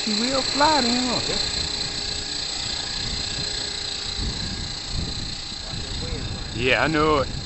She will fly then, huh? Yeah, I know it.